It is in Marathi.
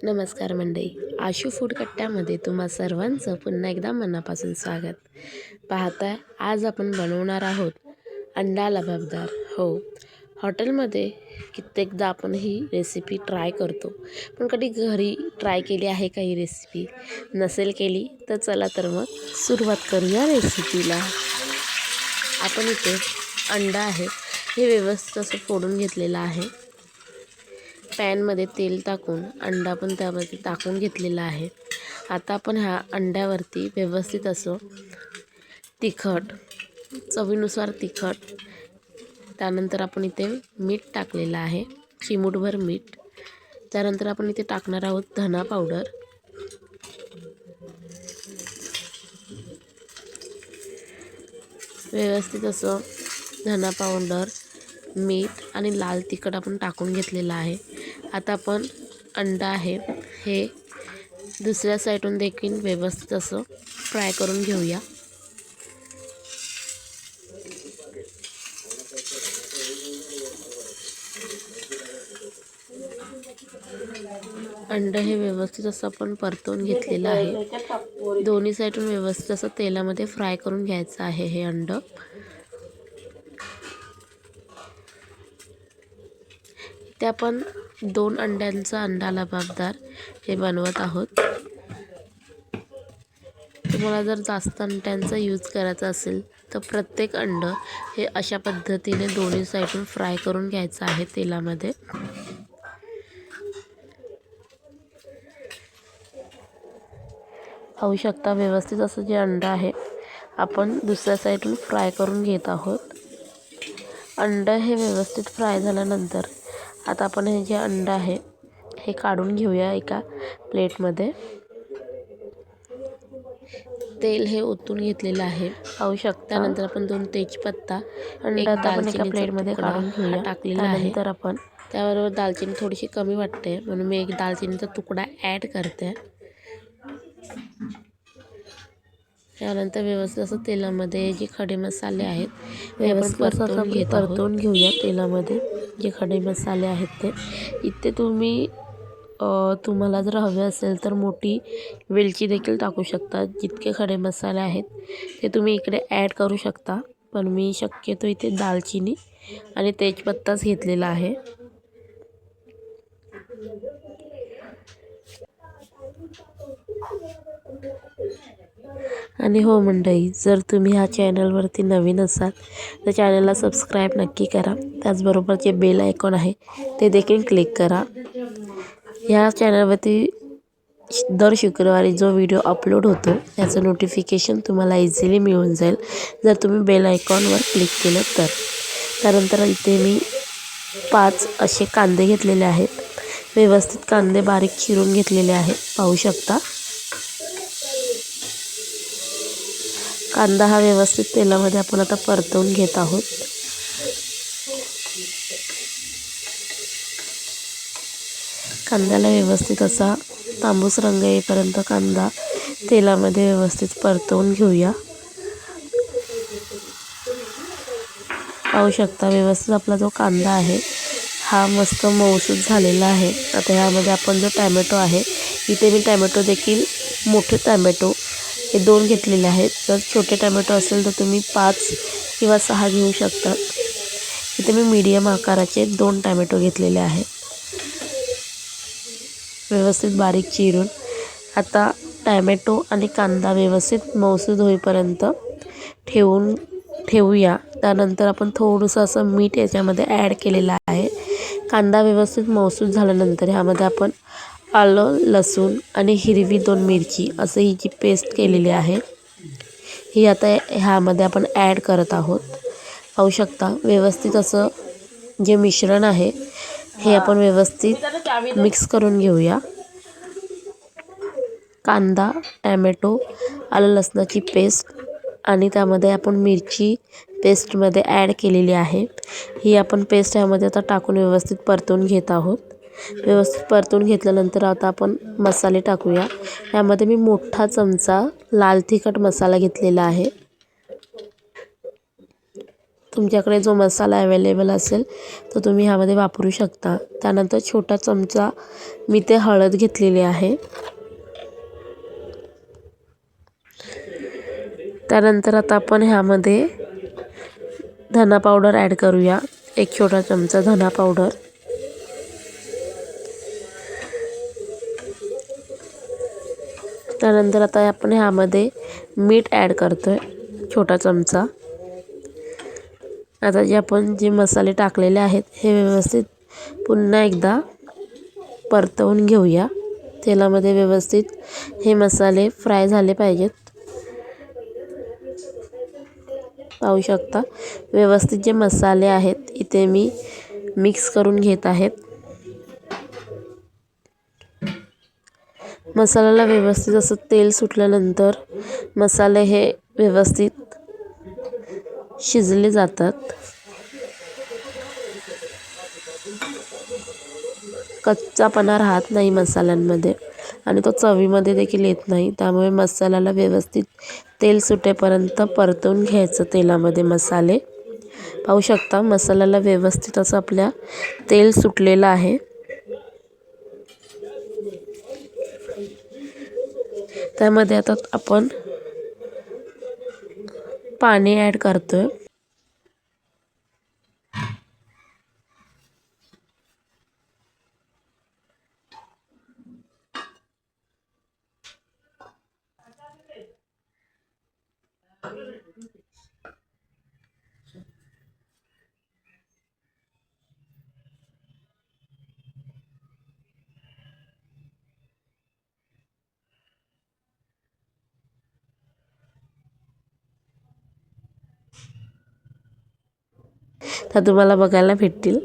नमस्कार मंडळी, आशू फूड कट्ट्यामध्ये तुम्हा सर्वांचं पुन्हा एकदा मनापासून स्वागत. पाहताय, आज आपण बनवणार आहोत अंडा लबाबदार. हो, हॉटेलमध्ये कित्येकदा आपण ही रेसिपी ट्राय करतो, पण कधी घरी ट्राय केली आहे का ही रेसिपी? नसेल केली तर चला तर मग सुरुवात करूया रेसिपीला. आपण इथे अंडा आहे हे व्यवस्थित असं फोडून घेतलेलं आहे. पॅनमध्ये तेल टाकून अंडा पण त्यामध्ये टाकून घेतलेला आहे. आता आपण ह्या अंड्यावरती व्यवस्थित असं तिखट, चवीनुसार तिखट, त्यानंतर आपण इथे मीठ टाकलेलं आहे, चिमूटभर मीठ. त्यानंतर आपण इथे टाकणार आहोत धना पावडर, व्यवस्थित असं धना पावडर, मीठ आणि लाल तिखट आपण टाकून घेतलेलं आहे. आता आपण अंडा आहे हे दुसऱ्या साईडून देखील व्यवस्थित असं फ्राय करून घेऊया. अंडं हे व्यवस्थित असं आपण परतवून घेतलेलं आहे. दोन्ही साईडून व्यवस्थित असं तेलामध्ये फ्राय करून घ्यायचं आहे हे अंडं. ते आपण 2 अंड्यांचा अंडा लबाबदार हे बनवत आहोत. तुम्हाला जर जास्त अंड्यांचा यूज करायचा असेल तर प्रत्येक अंडं हे अशा पद्धतीने दोन्ही साईडून फ्राय करून घ्यायचं आहे तेलामध्ये. पाहू शकता, व्यवस्थित असं जे अंडं आहे आपण दुसऱ्या साईडून फ्राय करून घेत आहोत. अंडं हे व्यवस्थित फ्राय झाल्यानंतर आता आपण हे जे अंडं आहे हे काढून घेऊया एका प्लेटमध्ये. तेल हे ओतून घेतलेलं आहे, पाहू शकता. त्यानंतर आपण 2 तेजपत्ता, एक दालचिनीचा प्लेटमध्ये काढून घेऊया टाकलेला आहे. त्यानंतर आपण त्याबरोबर दालचिनी थोडीशी कमी वाटते म्हणून मी एक दालचिनीचा तुकडा ॲड करते. त्यानंतर व्यवस्थित असं तेलामध्ये जे खडे मसाले आहेत व्यवस्थित परतवून घेऊया तेलामध्ये. जे खडे मसाले आहेत ते इथे तुम्हाला जर हवे असेल तर मोठी वेलची देखील टाकू शकता. जितके खडे मसाले आहेत ते तुम्ही इकडे ॲड करू शकता, पण मी शक्यतो इथे दालचिनी आणि तेजपत्ताच घेतलेला आहे. आणि हो मंडळी, जर तुम्ही ह्या चॅनलवरती नवीन असाल तर चॅनलला सबस्क्राईब नक्की करा. त्याचबरोबर जे बेल आयकॉन आहे ते देखील क्लिक करा. ह्या चॅनलवरती दर शुक्रवारी जो व्हिडिओ अपलोड होतो त्याचं नोटिफिकेशन तुम्हाला इझिली मिळून जाईल जर तुम्ही बेल आयकॉनवर क्लिक केलं तर. त्यानंतर इथे मी 5 असे कांदे घेतलेले आहेत. व्यवस्थित कांदे बारीक चिरून घेतलेले आहेत, पाहू शकता. कांदा हा व्यवस्थित तेलामध्ये आपण आता परतवून घेत आहोत. कांद्याला व्यवस्थित असा तांबूस रंग येईपर्यंत कांदा तेलामध्ये व्यवस्थित परतवून घेऊया. पाहू शकता, व्यवस्थित आपला जो कांदा आहे हा मस्त मऊसूत झालेला आहे. आता ह्यामध्ये आपण जो टॅमॅटो आहे, इथे मी टॅमॅटो देखील मोठे टॅमॅटो हे 2 घेतलेले आहेत. जर छोटे टॅमॅटो असेल तर तुम्ही 5 किंवा 6 घेऊ शकता. इथे मी मीडियम आकाराचे 2 टॅमॅटो घेतलेले आहेत, व्यवस्थित बारीक चिरून. आता टॅमॅटो आणि कांदा व्यवस्थित मऊसूत होईपर्यंत ठेवूया. त्यानंतर आपण थोडंसं असं मीठ याच्यामध्ये ॲड केलेलं आहे. कांदा व्यवस्थित मऊसूत झाल्यानंतर ह्यामध्ये आपण आलं, लसूण आणि हिरवी 2 मिरची असं ही जी पेस्ट केलेली आहे ही आता ह्यामध्ये आपण ॲड करत आहोत. पाहू शकता, व्यवस्थित असं जे मिश्रण आहे हे आपण व्यवस्थित मिक्स करून घेऊया. कांदा, टॅमॅटो, आलं लसणाची पेस्ट आणि त्यामध्ये आपण मिरची पेस्टमध्ये ॲड केलेली आहे. ही आपण पेस्ट ह्यामध्ये आता टाकून व्यवस्थित परतवून घेत आहोत. व्यवस्थित परतवून घेतल्यानंतर आता आपण मसाले टाकूया. यामध्ये मी मोठा चमचा लाल तिखट मसाला घेतलेला आहे. तुमच्याकडे जो मसाला अवेलेबल असेल तो तुम्ही ह्यामध्ये वापरू शकता। त्यानंतर छोटा चमचा मी ते हळद घेतलेली आहे। त्यानंतर आता आपण ह्यामध्ये धना पावडर ॲड करूया। 1 छोटा चमचा धना पावडर, त्यानंतर आता आपण ह्यामध्ये मीठ ॲड करतोय छोटा चमचा। आता जे मसाले टाकलेले आहेत हे व्यवस्थित पुन्हा एकदा परतवून घेऊया। तेलामध्ये व्यवस्थित हे मसाले फ्राय झाले पाहिजेत। पाहू शकता व्यवस्थित जे मसाले आहेत इथे मी मिक्स करून घेत आहेत। मसाल्याला व्यवस्थित असं तेल सुटल्यानंतर मसाले हे व्यवस्थित शिजले जातात। कच्चापणा राहत नाही मसाल्यांमध्ये आणि तो चवीमध्ये देखील येत नाही। त्यामुळे मसाल्याला व्यवस्थित तेल सुटेपर्यंत परतवून घ्यायचं तेलामध्ये मसाले। पाहू शकता मसाल्याला व्यवस्थित असं आपल्या तेल सुटलेलं आहे। त्यामध्ये आता आपण पाणी ॲड करतोय। तर तुम्हाला बघायला भेटतील